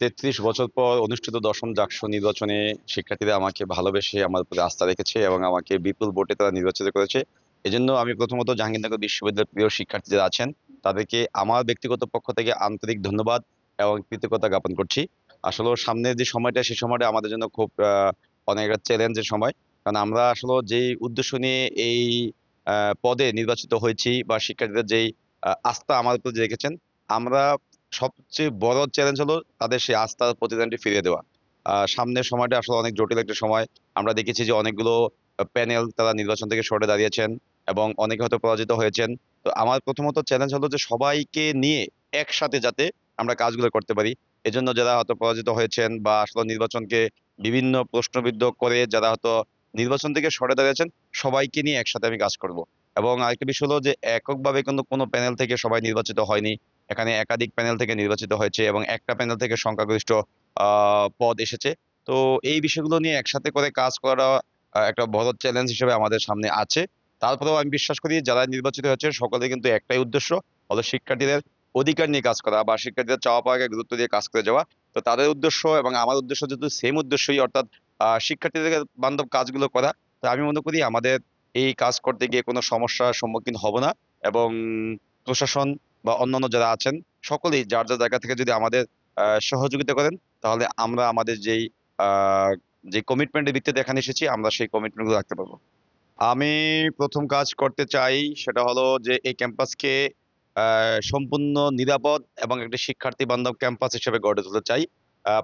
৩৩ বছর পর অনুষ্ঠিত ১০ম জাকসু নির্বাচনে শিক্ষার্থীরা আমাকে ভালোবেসে আমার উপরে আস্থা রেখেছে এবং আমাকে বিপুল ভোটে তারা নির্বাচিত করেছে। এজন্য আমি প্রথমত জাহাঙ্গীরনগর বিশ্ববিদ্যালয়ের প্রিয় শিক্ষার্থী যারা আছেন, তাদেরকে আমার ব্যক্তিগত পক্ষ থেকে আন্তরিক ধন্যবাদ এবং কৃতজ্ঞতা জ্ঞাপন করছি। আসলেও সামনের যে সময়টা, সেই সময়টা আমাদের জন্য খুব অনেক একটা চ্যালেঞ্জের সময়। কারণ আমরা আসলেও যেই উদ্দেশ্য নিয়ে এই আ পদে নির্বাচিত হয়েছি বা শিক্ষার্থীদের যেই আস্থা আমার উপর রেখেছেন, আমরা সবচেয়ে বড় চ্যালেঞ্জ হলো তাদের সেই আস্থার প্রতিদানটি ফিরিয়ে দেওয়া। সামনের সময়টা আসলে অনেক জটিল একটা সময়। আমরা দেখেছি যে অনেকগুলো প্যানেল তারা নির্বাচন থেকে সরে দাঁড়িয়েছেন এবং অনেকে হয়তো পরাজিত হয়েছেন। তো আমার প্রথমত চ্যালেঞ্জ হলো যে সবাইকে নিয়ে একসাথে যাতে আমরা কাজগুলো করতে পারি। এজন্য যারা হয়তো পরাজিত হয়েছেন বা আসলে নির্বাচনকে বিভিন্ন প্রশ্নবিদ্ধ করে যারা হয়তো নির্বাচন থেকে সরে দাঁড়িয়েছেন, সবাইকে নিয়ে একসাথে আমি কাজ করব। এবং আরেকটা বিষয় হলো যে এককভাবে কিন্তু কোনো প্যানেল থেকে সবাই নির্বাচিত হয়নি। এখানে একাধিক প্যানেল থেকে নির্বাচিত হয়েছে এবং একটা প্যানেল থেকে সংখ্যাগরিষ্ঠ আ পদ এসেছে। তো এই বিষয়গুলো নিয়ে একসাথে করে কাজ করা একটা বড় চ্যালেঞ্জ হিসেবে আমাদের সামনে আছে। তারপরেও আমি বিশ্বাস করি যারা নির্বাচিত হয়েছে সকলের কিন্তু একটাই উদ্দেশ্য হলো শিক্ষার্থীদের অধিকার নিয়ে কাজ করা বা শিক্ষার্থীদের চাওয়া পাওয়াকে গুরুত্ব দিয়ে কাজ করে যাওয়া। তো তাদের উদ্দেশ্য এবং আমার উদ্দেশ্য যেহেতু সেম উদ্দেশ্যই, অর্থাৎ শিক্ষার্থীদের বান্ধব কাজগুলো করা। তো আমি মনে করি আমাদের এই কাজ করতে গিয়ে কোনো সমস্যার সম্মুখীন হব না এবং প্রশাসন বা অন্যান্য যারা আছেন সকলেই যার, যার জায়গা থেকে যদি আমাদের সহযোগিতা করেন, তাহলে আমরা আমাদের আ যে কমিটমেন্ট এর ভিত্তিতে এখানে এসেছি, আমরা সেই কমিটমেন্ট গুলো রাখতে পারব। আমি ১ম কাজ করতে চাই সেটা হলো যে এই ক্যাম্পাসকে আ সম্পূর্ণ নিরাপদ এবং একটি শিক্ষার্থী বান্ধব ক্যাম্পাস হিসেবে গড়ে তুলতে চাই।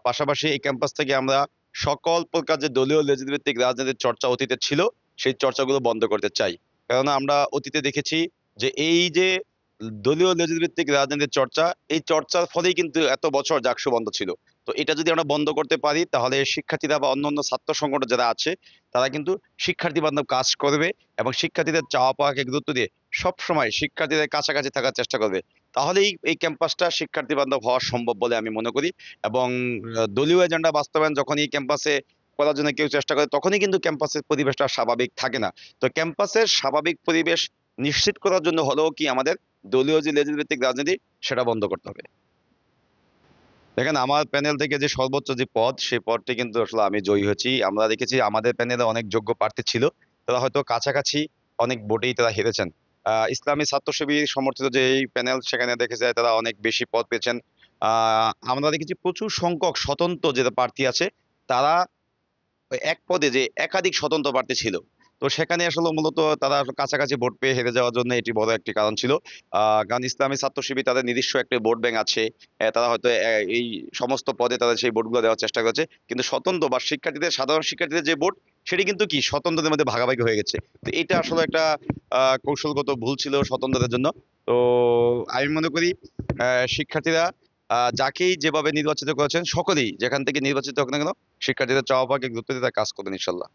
পাশাপাশি এই ক্যাম্পাস থেকে আমরা সকল প্রকার যে দলীয় লেজুর-ভিত্তিক রাজনীতির চর্চা অতীতে ছিল, সেই চর্চাগুলো বন্ধ করতে চাই। কেননা আমরা অতীতে দেখেছি যে এই যে দলীয় লেজুর-ভিত্তিক রাজনীতির চর্চা, এই চর্চার ফলেই কিন্তু এত বছর জাকসু বন্ধ ছিল। তো এটা যদি আমরা বন্ধ করতে পারি, তাহলে শিক্ষার্থীরা বা অন্যান্য ছাত্র সংগঠন যারা আছে, তারা কিন্তু শিক্ষার্থী বান্ধব কাজ করবে এবং শিক্ষার্থীদের চাওয়া পাওয়াকে গুরুত্ব দিয়ে সবসময় শিক্ষার্থীদের কাছাকাছি থাকার চেষ্টা করবে। তাহলেই এই ক্যাম্পাসটা শিক্ষার্থী বান্ধব হওয়া সম্ভব বলে আমি মনে করি এবং দলীয় এজেন্ডা বাস্তবায়ন যখন এই ক্যাম্পাসে করার জন্য কেউ চেষ্টা করে, তখনই কিন্তু ক্যাম্পাসের পরিবেশটা স্বাভাবিক থাকে না। তো ক্যাম্পাসের স্বাভাবিক পরিবেশ নিশ্চিত করার জন্য হলেও কি আমাদের দলীয় যে লেজুর ভিত্তিক রাজনীতি, সেটা বন্ধ করতে হবে। দেখেন, আমার প্যানেল থেকে যে সর্বোচ্চ যে পদ, সেই পদটি কিন্তু আসলে আমি জয়ী হয়েছি। আমরা দেখেছি আমাদের প্যানেলে অনেক যোগ্য প্রার্থী ছিল। তারা হয়তো কাছাকাছি অনেক ভোটেই তারা হেরেছেন। ইসলামী ছাত্র শিবির সমর্থিত যে এই প্যানেল, সেখানে দেখা যায় তারা অনেক বেশি পদ পেয়েছেন। আ আমরা দেখেছি প্রচুর সংখ্যক স্বতন্ত্র যে প্রার্থী আছে, তারা ওই এক পদে যে একাধিক স্বতন্ত্র প্রার্থী ছিল। তো সেখানে আসলে মূলত তারা কাছাকাছি ভোট পেয়ে হেরে যাওয়ার জন্য এটি বড় একটি কারণ ছিল। কারণ ইসলামী ছাত্র শিবির তাদের নিজস্ব একটি ভোট ব্যাংক আছে। তারা হয়তো এই সমস্ত পদে তাদের সেই ভোটগুলো দেওয়ার চেষ্টা করেছে। কিন্তু স্বতন্ত্র বা শিক্ষার্থীদের, সাধারণ শিক্ষার্থীদের যে ভোট, সেটি কিন্তু কি স্বতন্ত্রদের মধ্যে ভাগাভাগি হয়ে গেছে। তো এটা আসলে একটা কৌশলগত ভুল ছিল স্বতন্ত্রদের জন্য। তো আমি মনে করি শিক্ষার্থীরা যাকেই যেভাবে নির্বাচিত করেছেন, সকলেই যেখান থেকে নির্বাচিত হোক না কেন, শিক্ষার্থীদের চাওয়া পাওয়াকে গুরুত্ব দিয়ে তারা কাজ করবেন ইনশাল্লাহ।